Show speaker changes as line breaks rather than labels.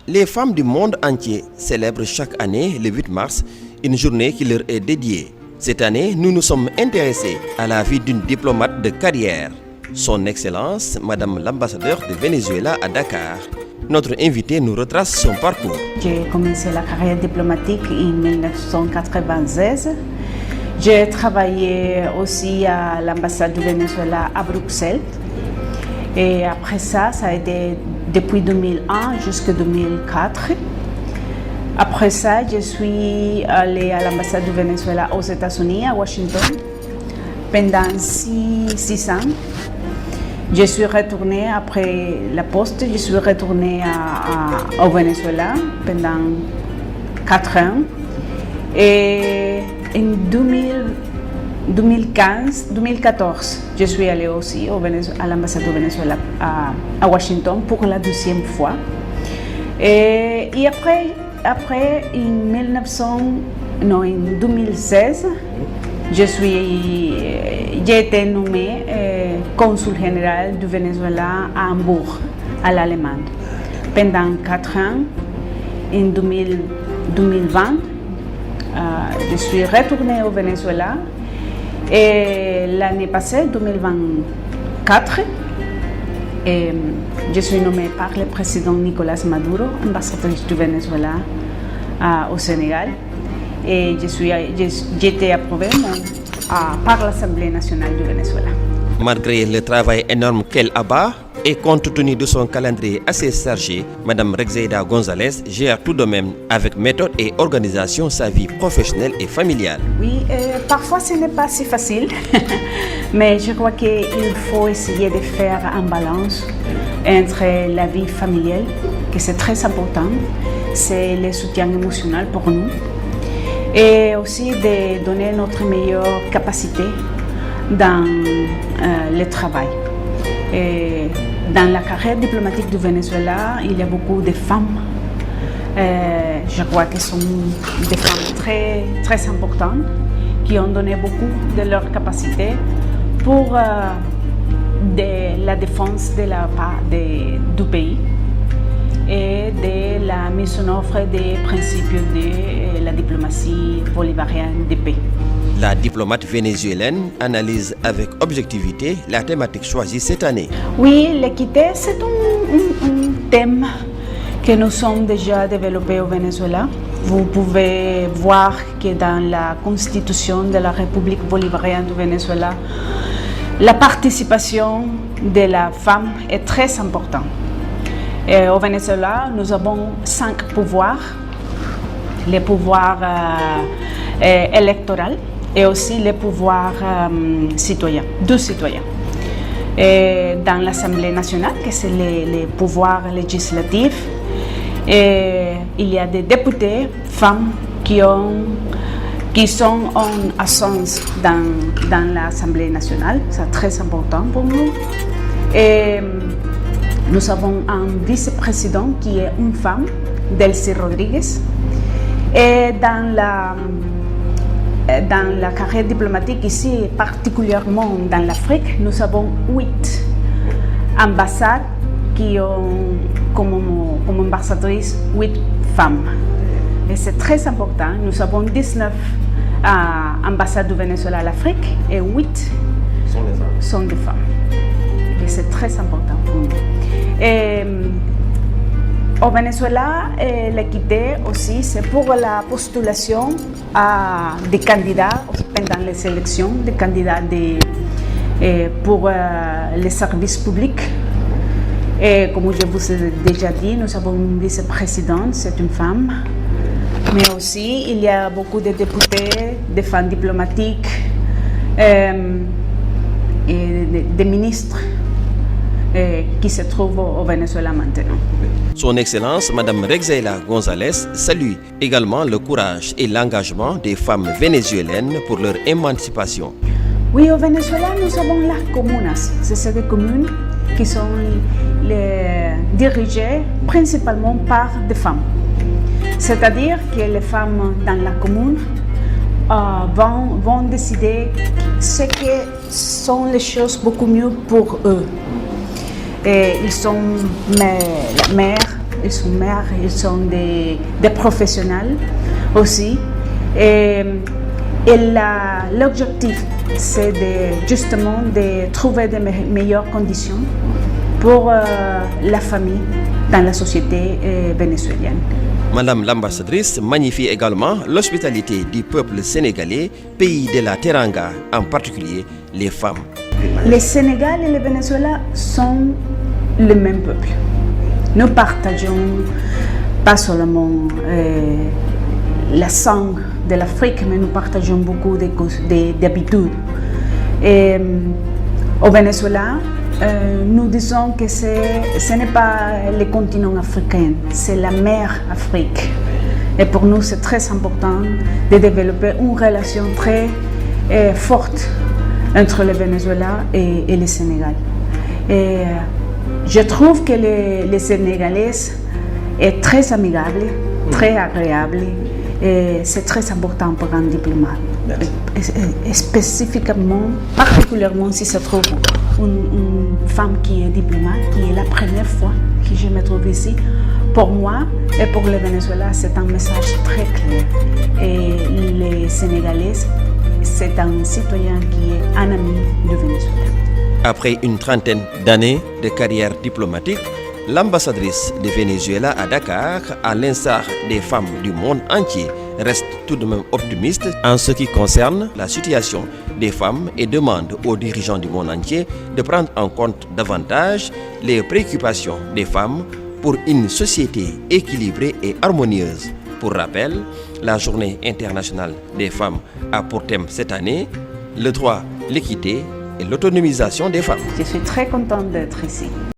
Les femmes du monde entier célèbrent chaque année, le 8 mars, une journée qui leur est dédiée. Cette année, nous nous sommes intéressés à la vie d'une diplomate de carrière, Son Excellence, Madame l'ambassadeur de Venezuela à Dakar. Notre invité nous retrace son parcours.
J'ai commencé la carrière diplomatique en 1996. J'ai travaillé aussi à l'ambassade du Venezuela à Bruxelles. Et après ça, ça a été depuis 2001 jusqu'à 2004. Après ça, je suis allée à l'ambassade du Venezuela aux États-Unis, à Washington, pendant 6 ans. Je suis retournée après la poste, je suis retournée au Venezuela pendant 4 ans. Et en 2014, je suis allée aussi à l'ambassade du Venezuela à Washington pour la 2e fois. Et après en 2016, j'ai été nommée consul général du Venezuela à Hambourg, à l'Allemagne. Pendant 4 ans, en 2020, je suis retournée au Venezuela et l'année passée, 2024, je suis nommée par le président Nicolas Maduro, ambassadrice du Venezuela au Sénégal. Et j'ai été approuvée par l'Assemblée nationale du Venezuela.
Malgré le travail énorme qu'elle abat et compte tenu de son calendrier assez chargé, Mme Rexeida González gère tout de même avec méthode et organisation sa vie professionnelle et familiale.
Oui, parfois ce n'est pas si facile, mais je crois qu'il faut essayer de faire un balance entre la vie familiale, que c'est très important, c'est le soutien émotionnel pour nous, et aussi de donner notre meilleure capacité dans le travail. Et dans la carrière diplomatique du Venezuela, il y a beaucoup de femmes. Je crois que ce sont des femmes très, très importantes qui ont donné beaucoup de leur capacité pour la défense du pays et de la mise en œuvre des principes de la diplomatie bolivarienne de paix.
La diplomate vénézuélienne analyse avec objectivité la thématique choisie cette année.
Oui, l'équité, c'est un thème que nous sommes déjà développé au Venezuela. Vous pouvez voir que dans la constitution de la République bolivarienne du Venezuela, la participation de la femme est très importante. Et au Venezuela, nous avons 5 pouvoirs. Le pouvoir électoral et aussi les pouvoirs citoyens, 2 citoyens. Et dans l'Assemblée nationale, que c'est les pouvoirs législatifs, et il y a des députés femmes qui sont en absence dans l'Assemblée nationale. C'est très important pour nous. Et nous avons un vice-président qui est une femme, Delcy Rodriguez. Et dans la carrière diplomatique ici, particulièrement dans l'Afrique, nous avons 8 ambassades qui ont comme ambassadrices 8 femmes. Et c'est très important. Nous avons 19 ambassades du Venezuela à l'Afrique et 8 sont des femmes. Et c'est très important pour nous. Et au Venezuela, l'équité aussi, c'est pour la postulation des candidats pendant les élections, des candidats pour les services publics. Et comme je vous ai déjà dit, nous avons une vice-présidente, c'est une femme. Mais aussi, il y a beaucoup de députés, de femmes diplomatiques et des ministres qui se trouvent au Venezuela maintenant.
Son Excellence, Mme Rexeida González, salue également le courage et l'engagement des femmes vénézuéliennes pour leur émancipation.
Oui, au Venezuela, nous avons les comunas. C'est des communes qui sont dirigées principalement par des femmes. C'est-à-dire que les femmes dans la commune vont décider ce que sont les choses beaucoup mieux pour eux. Et ils sont mères, ils sont mères, ils sont des professionnels aussi. Et l'objectif, c'est justement de trouver de meilleures conditions pour la famille dans la société vénézuélienne.
Madame l'ambassadrice magnifie également l'hospitalité du peuple sénégalais, pays de la Teranga, en particulier les femmes.
Le Sénégal et le Venezuela sont le même peuple. Nous partageons pas seulement la sang de l'Afrique, mais nous partageons beaucoup d'habitudes. Au Venezuela, nous disons que ce n'est pas le continent africain, c'est la mer Afrique. Et pour nous, c'est très important de développer une relation très forte entre le Venezuela et le Sénégal. Et je trouve que les Sénégalais est très amigable, très agréable. Et c'est très important pour un diplomate. Et spécifiquement, particulièrement si se trouve une femme qui est diplomate, qui est la première fois que je me trouve ici. Pour moi et pour le Venezuela, c'est un message très clair. Et les Sénégalais, c'est un citoyen qui est un ami du Venezuela.
Après une trentaine d'années de carrière diplomatique, l'ambassadrice du Venezuela à Dakar, à l'instar des femmes du monde entier, reste tout de même optimiste en ce qui concerne la situation des femmes et demande aux dirigeants du monde entier de prendre en compte davantage les préoccupations des femmes pour une société équilibrée et harmonieuse. Pour rappel, la Journée internationale des femmes a pour thème cette année le droit, l'équité et l'autonomisation des femmes.
Je suis très contente d'être ici.